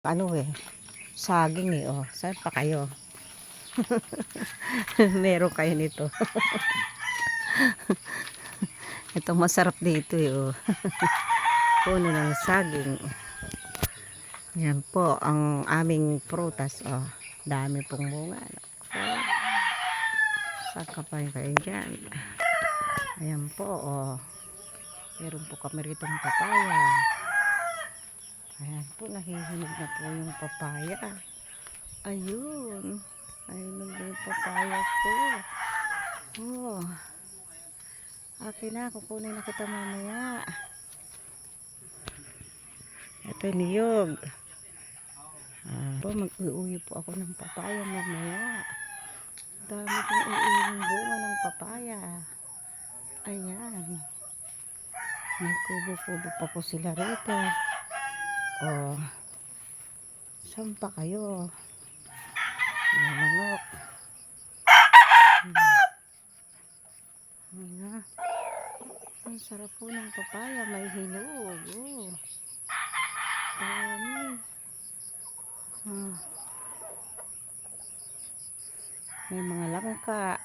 Ano saging oh. Saan pa kayo? Meron kayo nito. Itong masarap dito oh. Puno ng saging. Yan po ang aming prutas oh. Dami pong bunga. Oh. Saka pa kayo dyan. Ayan po oh. Meron po kami ritong papaya. Ayan po, nahihinog na po yung papaya. Ayun. Ayun na yung papaya ko. Oh. Akin na, kukunin na kita mamaya. Ito yung niyog. Mag-uuwi po ako ng papaya mamaya. Dami kong uuwing bunga ng papaya. Ayan. May kubo-kubo pa po sila rito. Oh. Saan pa kayo? May manok. Ayan. Ang sarap po ng papaya. May hinog. Oh. Dami. May mga langka.